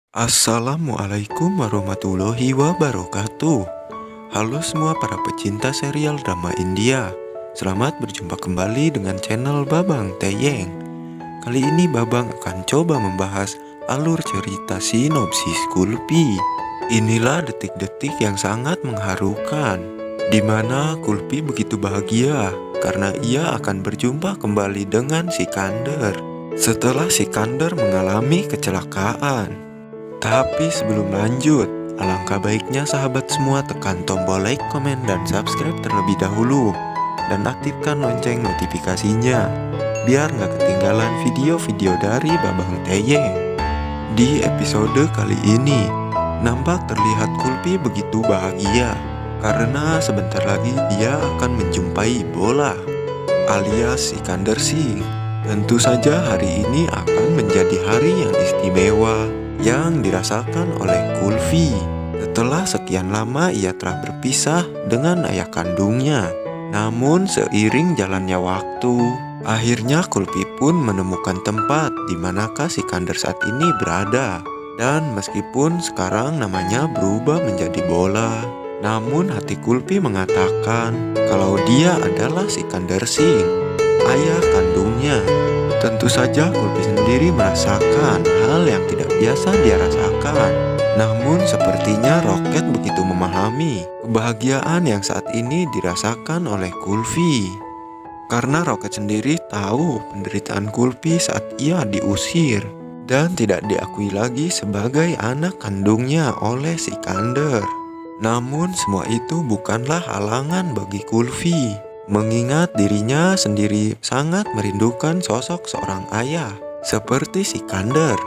Assalamualaikum warahmatullahi wabarakatuh. Halo semua para pecinta serial drama India. Selamat berjumpa kembali dengan channel Babang Teyeng. Kali ini Babang akan coba membahas alur cerita sinopsis Kulfi. Inilah detik-detik yang sangat mengharukan, di mana Kulfi begitu bahagia karena ia akan berjumpa kembali dengan Sikandar setelah Sikandar mengalami kecelakaan. Tapi sebelum lanjut, alangkah baiknya sahabat semua tekan tombol like, komen, dan subscribe terlebih dahulu. Dan aktifkan lonceng notifikasinya, biar nggak ketinggalan video-video dari Babang Teyeng. Di episode kali ini, nampak terlihat Kulfi begitu bahagia, karena sebentar lagi dia akan menjumpai bola, alias Sikandar Singh. Tentu saja hari ini akan menjadi hari yang istimewa yang dirasakan oleh Kulfi setelah sekian lama ia telah berpisah dengan ayah kandungnya. Namun seiring jalannya waktu, akhirnya Kulfi pun menemukan tempat di manakah Sikandar saat ini berada. Dan meskipun sekarang namanya berubah menjadi bola, namun hati Kulfi mengatakan kalau dia adalah Sikandar Singh, ayah kandungnya. Tentu saja Kulfi sendiri merasakan hal yang tidak biasa dia rasakan. Namun sepertinya Roket begitu memahami kebahagiaan yang saat ini dirasakan oleh Kulfi. Karena Roket sendiri tahu penderitaan Kulfi saat ia diusir dan tidak diakui lagi sebagai anak kandungnya oleh Sikandar. Namun semua itu bukanlah halangan bagi Kulfi, mengingat dirinya sendiri sangat merindukan sosok seorang ayah seperti Sikandar.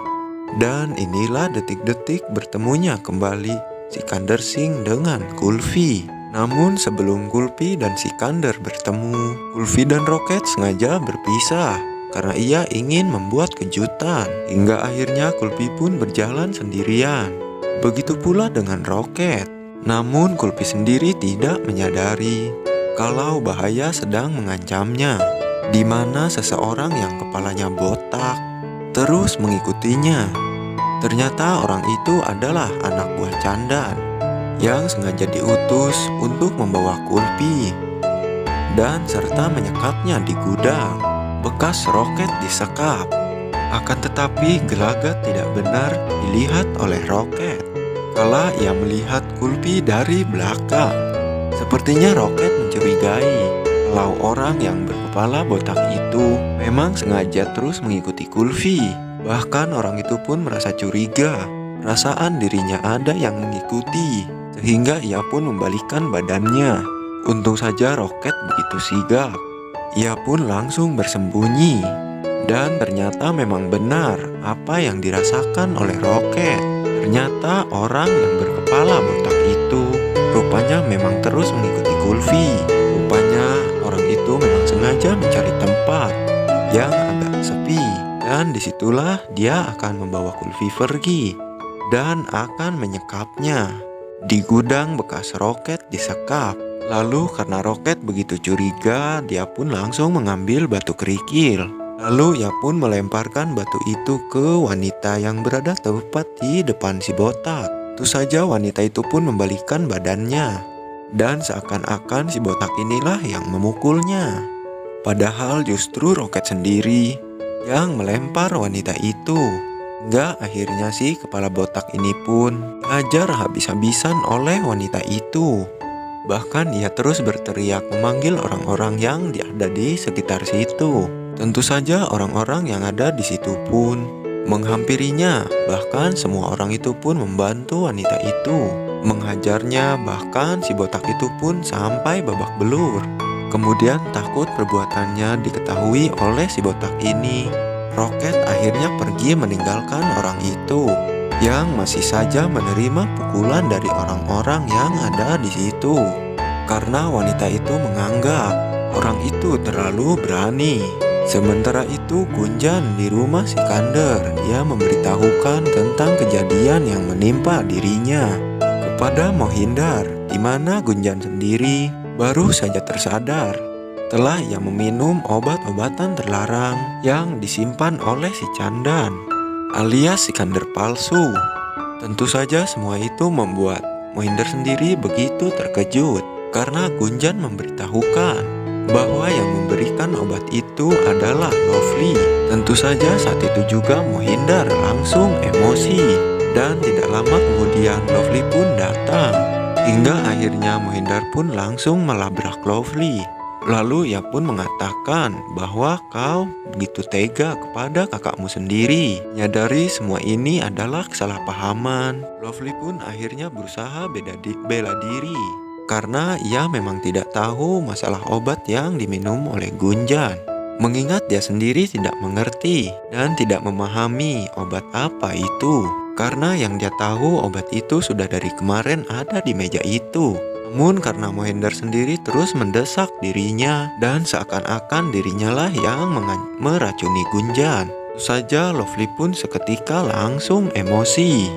Dan inilah detik-detik bertemunya kembali Sikandar Singh dengan Kulfi. Namun sebelum Kulfi dan Sikandar bertemu, Kulfi dan Roket sengaja berpisah karena ia ingin membuat kejutan. Hingga akhirnya Kulfi pun berjalan sendirian. Begitu pula dengan Roket. Namun Kulfi sendiri tidak menyadari kalau bahaya sedang mengancamnya, di mana seseorang yang kepalanya botak terus mengikutinya. Ternyata orang itu adalah anak buah Candan yang sengaja diutus untuk membawa Kulfi dan serta menyekapnya di gudang bekas Roket disekap. Akan tetapi gelagat tidak benar dilihat oleh Roket kala ia melihat Kulfi dari belakang. Sepertinya Roket mencurigai kalau orang yang berkepala botak itu memang sengaja terus mengikuti Kulfi. Bahkan orang itu pun merasa curiga, perasaan dirinya ada yang mengikuti, sehingga ia pun membalikkan badannya. Untung saja Roket begitu sigap, ia pun langsung bersembunyi. Dan ternyata memang benar apa yang dirasakan oleh Roket. Ternyata orang yang berkepala botak itu rupanya memang terus mengikuti Kulfi. Rupanya orang itu memang sengaja mencari tempat yang agak sepi. Dan disitulah dia akan membawa Kulfi pergi dan akan menyekapnya di gudang bekas Roket disekap. Lalu karena Roket begitu curiga, dia pun langsung mengambil batu kerikil. Lalu ia pun melemparkan batu itu ke wanita yang berada tepat di depan si botak. Tentu saja wanita itu pun membalikkan badannya, dan seakan-akan si botak inilah yang memukulnya. Padahal justru Roket sendiri yang melempar wanita itu. Hingga akhirnya si kepala botak ini pun dihajar habis-habisan oleh wanita itu. Bahkan ia terus berteriak memanggil orang-orang yang ada di sekitar situ. Tentu saja orang-orang yang ada di situ pun menghampirinya. Bahkan semua orang itu pun membantu wanita itu menghajarnya. Bahkan si botak itu pun sampai babak belur. Kemudian takut perbuatannya diketahui oleh si botak ini, Roket akhirnya pergi meninggalkan orang itu yang masih saja menerima pukulan dari orang-orang yang ada di situ. Karena wanita itu menganggap orang itu terlalu berani. Sementara itu Gunjan di rumah Sikandar, dia memberitahukan tentang kejadian yang menimpa dirinya kepada Mohindar, di mana Gunjan sendiri baru saja tersadar setelah ia meminum obat-obatan terlarang yang disimpan oleh si Candan alias Sikandar palsu. Tentu saja semua itu membuat Mohinder sendiri begitu terkejut karena Gunjan memberitahukan bahwa yang memberikan obat itu adalah Lovely. Tentu saja saat itu juga Mohinder langsung emosi dan tidak lama kemudian Lovely pun datang. Hingga akhirnya Mohinder pun langsung melabrak Lovely. Lalu ia pun mengatakan bahwa kau begitu tega kepada kakakmu sendiri. Menyadari semua ini adalah kesalahpahaman, Lovely pun akhirnya berusaha bela diri karena ia memang tidak tahu masalah obat yang diminum oleh Gunjan. Mengingat dia sendiri tidak mengerti dan tidak memahami obat apa itu. Karena yang dia tahu obat itu sudah dari kemarin ada di meja itu. Namun karena Mohinder sendiri terus mendesak dirinya dan seakan-akan dirinya lah yang meracuni Gunjan. Tentu saja Lovely pun seketika langsung emosi.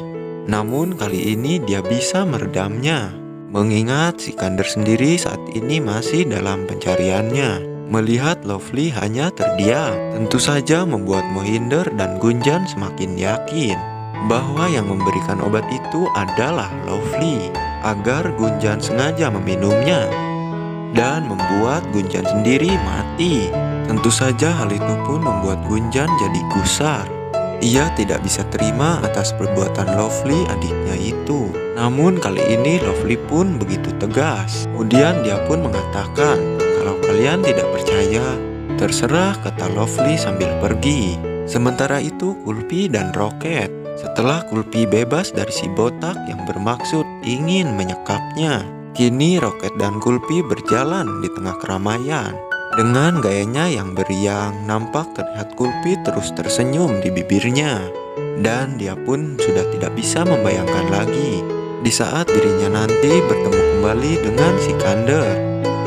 Namun kali ini dia bisa meredamnya. Mengingat Sikander sendiri saat ini masih dalam pencariannya. Melihat Lovely hanya terdiam, tentu saja membuat Mohinder dan Gunjan semakin yakin bahwa yang memberikan obat itu adalah Lovely, agar Gunjan sengaja meminumnya dan membuat Gunjan sendiri mati. Tentu saja hal itu pun membuat Gunjan jadi gusar. Ia tidak bisa terima atas perbuatan Lovely adiknya itu. Namun kali ini Lovely pun begitu tegas. Kemudian dia pun mengatakan, kalau kalian tidak percaya, terserah, kata Lovely sambil pergi. Sementara itu Kulpi dan Roket, setelah Kulpi bebas dari si botak yang bermaksud ingin menyekapnya, kini Roket dan Kulpi berjalan di tengah keramaian. Dengan gayanya yang beriang, nampak terlihat Kulpi terus tersenyum di bibirnya. Dan dia pun sudah tidak bisa membayangkan lagi di saat dirinya nanti bertemu kembali dengan Sikander.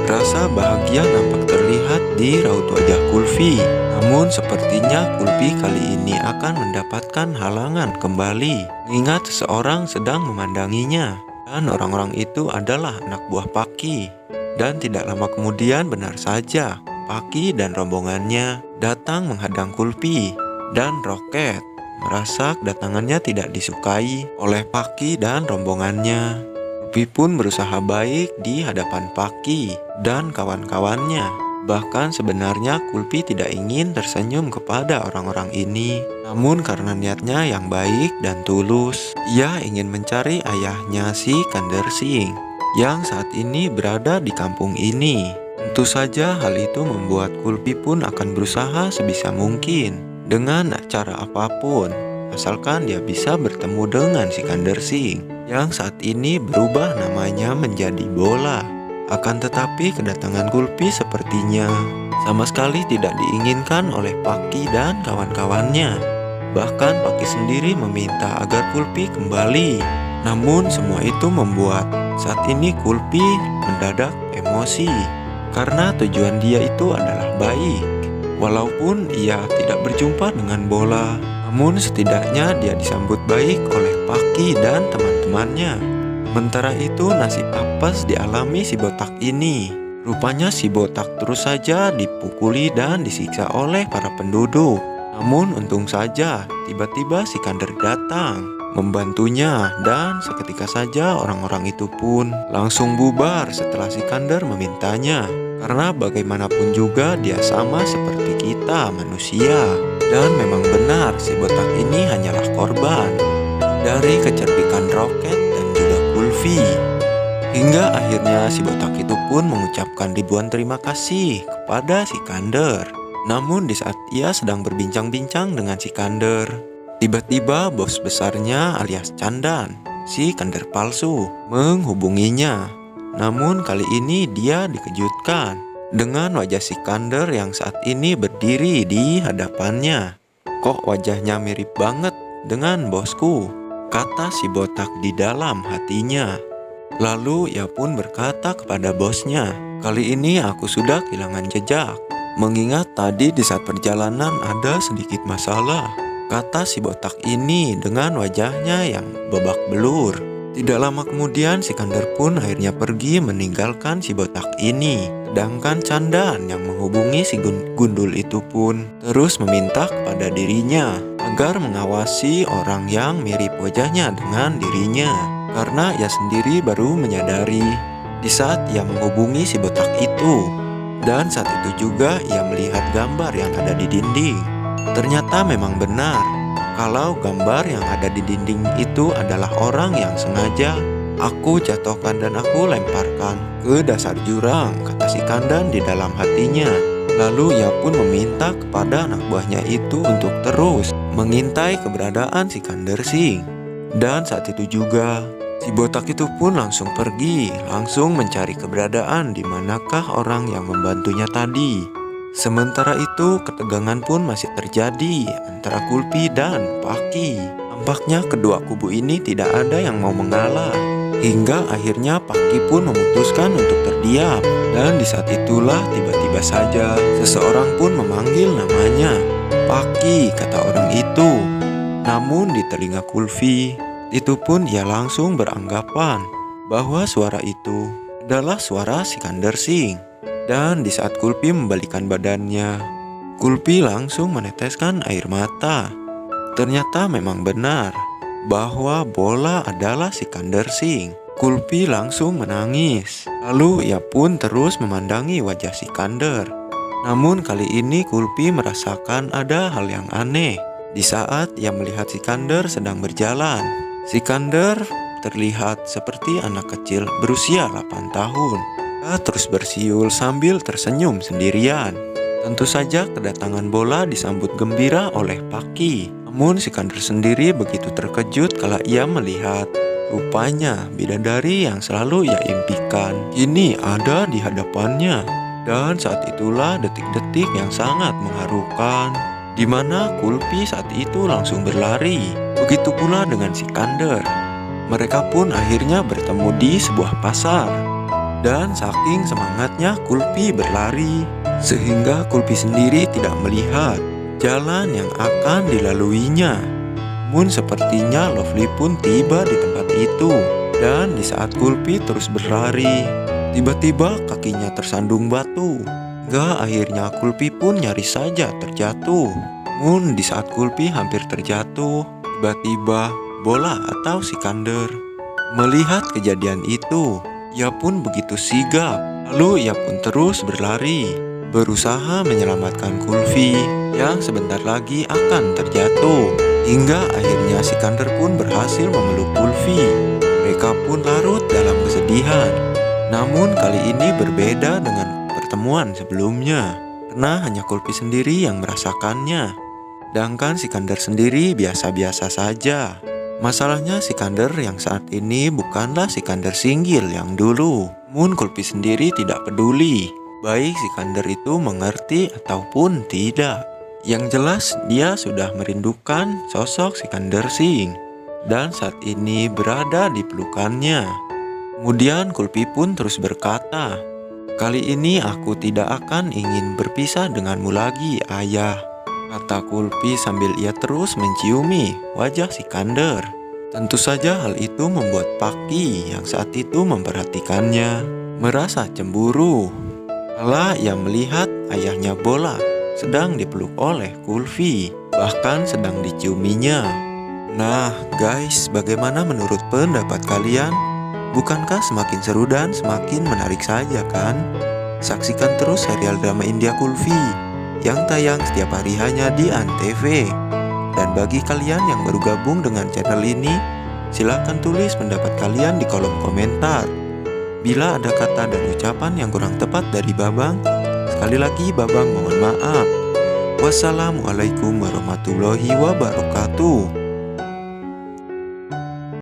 Rasa bahagia nampak terlihat di raut wajah Kulfi. Namun sepertinya Kulpi kali ini akan mendapatkan halangan kembali, mengingat seseorang sedang memandanginya. Dan orang-orang itu adalah anak buah Paki. Dan tidak lama kemudian benar saja Paki dan rombongannya datang menghadang Kulpi dan Roket. Merasa kedatangannya tidak disukai oleh Paki dan rombongannya. Kulpi pun berusaha baik di hadapan Paki dan kawan-kawannya. Bahkan sebenarnya Kulpi tidak ingin tersenyum kepada orang-orang ini. Namun karena niatnya yang baik dan tulus, ia ingin mencari ayahnya si Kander Singh yang saat ini berada di kampung ini. Tentu saja hal itu membuat Kulpi pun akan berusaha sebisa mungkin dengan cara apapun, asalkan dia bisa bertemu dengan Sikander Singh yang saat ini berubah namanya menjadi Bola. Akan tetapi kedatangan Kulpi sepertinya sama sekali tidak diinginkan oleh Paki dan kawan-kawannya. Bahkan Paki sendiri meminta agar Kulpi kembali. Namun semua itu membuat saat ini Kulpi mendadak emosi karena tujuan dia itu adalah baik. Walaupun ia tidak berjumpa dengan Bola, namun setidaknya dia disambut baik oleh Paki dan teman-temannya. Sementara itu nasib apes dialami si botak ini. Rupanya si botak terus saja dipukuli dan disiksa oleh para penduduk. Namun untung saja tiba-tiba Sikander datang membantunya, dan seketika saja orang-orang itu pun langsung bubar setelah Sikander memintanya. Karena bagaimanapun juga dia sama seperti kita manusia. Dan memang benar si botak ini hanyalah korban dari kecerdikan Roket dan juga Kulfi. Hingga akhirnya si botak itu pun mengucapkan ribuan terima kasih kepada Sikander. Namun di saat ia sedang berbincang-bincang dengan Sikander, tiba-tiba bos besarnya alias Candan, si Kander palsu, menghubunginya. Namun kali ini dia dikejutkan dengan wajah Sikander yang saat ini berdiri di hadapannya. Kok wajahnya mirip banget dengan bosku, kata si botak di dalam hatinya. Lalu ia pun berkata kepada bosnya, kali ini aku sudah kehilangan jejak, mengingat tadi di saat perjalanan ada sedikit masalah, kata si botak ini dengan wajahnya yang babak belur. Tidak lama kemudian Sikander pun akhirnya pergi meninggalkan si botak ini. Sedangkan Candan yang menghubungi si gundul itu pun terus meminta kepada dirinya agar mengawasi orang yang mirip wajahnya dengan dirinya. Karena ia sendiri baru menyadari di saat ia menghubungi si botak itu. Dan saat itu juga ia melihat gambar yang ada di dinding. Ternyata memang benar kalau gambar yang ada di dinding itu adalah orang yang sengaja aku jatuhkan dan aku lemparkan ke dasar jurang, kata si Kandan di dalam hatinya. Lalu ia pun meminta kepada anak buahnya itu untuk terus mengintai keberadaan si Iskandar Singh. Dan saat itu juga si botak itu pun langsung pergi, langsung mencari keberadaan di manakah orang yang membantunya tadi. Sementara itu ketegangan pun masih terjadi antara Kulfi dan Paki. Tampaknya kedua kubu ini tidak ada yang mau mengalah. Hingga akhirnya Paki pun memutuskan untuk terdiam. Dan di saat itulah tiba-tiba saja seseorang pun memanggil namanya. Paki, kata orang itu. Namun di telinga Kulfi, itu pun ia langsung beranggapan bahwa suara itu adalah suara si Iskandar Singh. Dan di saat Kulfi membalikkan badannya, Kulfi langsung meneteskan air mata. Ternyata memang benar bahwa bola adalah si Iskandar Singh. Kulfi langsung menangis. Lalu ia pun terus memandangi wajah si Iskandar. Namun kali ini Kulfi merasakan ada hal yang aneh. Di saat ia melihat si Iskandar sedang berjalan, si Iskandar terlihat seperti anak kecil berusia 8 tahun. Dia terus bersiul sambil tersenyum sendirian. Tentu saja kedatangan bola disambut gembira oleh Paki. Namun si Iskandar sendiri begitu terkejut kala ia melihat rupanya bidadari yang selalu ia impikan kini ada di hadapannya. Dan saat itulah detik-detik yang sangat mengharukan, di mana Kulfi saat itu langsung berlari. Begitu pula dengan si Iskandar. Mereka pun akhirnya bertemu di sebuah pasar. Dan saking semangatnya Kulfi berlari, sehingga Kulfi sendiri tidak melihat jalan yang akan dilaluinya. Namun sepertinya Lovely pun tiba di tempat itu. Dan di saat Kulfi terus berlari, tiba-tiba kakinya tersandung batu. Hingga akhirnya Kulfi pun nyaris saja terjatuh. Namun di saat Kulfi hampir terjatuh, tiba-tiba bola atau si Iskandar melihat kejadian itu. Ia pun begitu sigap. Lalu ia pun terus berlari, berusaha menyelamatkan Kulfi yang sebentar lagi akan terjatuh. Hingga akhirnya si Iskandar pun berhasil memeluk Kulfi. Mereka pun larut dalam kesedihan. Namun kali ini berbeda dengan pertemuan sebelumnya, karena hanya Kulfi sendiri yang merasakannya. Sedangkan si Iskandar sendiri biasa-biasa saja. Masalahnya si Iskandar yang saat ini bukanlah si Iskandar Singgil yang dulu. Namun Kulfi sendiri tidak peduli, baik si Iskandar itu mengerti ataupun tidak. Yang jelas dia sudah merindukan sosok si Iskandar Singh. Dan saat ini berada di pelukannya. Kemudian Kulfi pun terus berkata, "Kali ini aku tidak akan ingin berpisah denganmu lagi, ayah," kata Kulfi sambil ia terus menciumi wajah si Iskandar. Tentu saja hal itu membuat Paki yang saat itu memperhatikannya merasa cemburu kala ia melihat ayahnya Bola sedang dipeluk oleh Kulfi, bahkan sedang diciuminya. Nah guys, bagaimana menurut pendapat kalian? Bukankah semakin seru dan semakin menarik saja kan? Saksikan terus serial drama India Kulfi yang tayang setiap hari hanya di Antv. Dan bagi kalian yang baru gabung dengan channel ini, silahkan tulis pendapat kalian di kolom komentar. Bila ada kata dan ucapan yang kurang tepat dari Babang, sekali lagi Babang mohon maaf. Wassalamualaikum warahmatullahi wabarakatuh.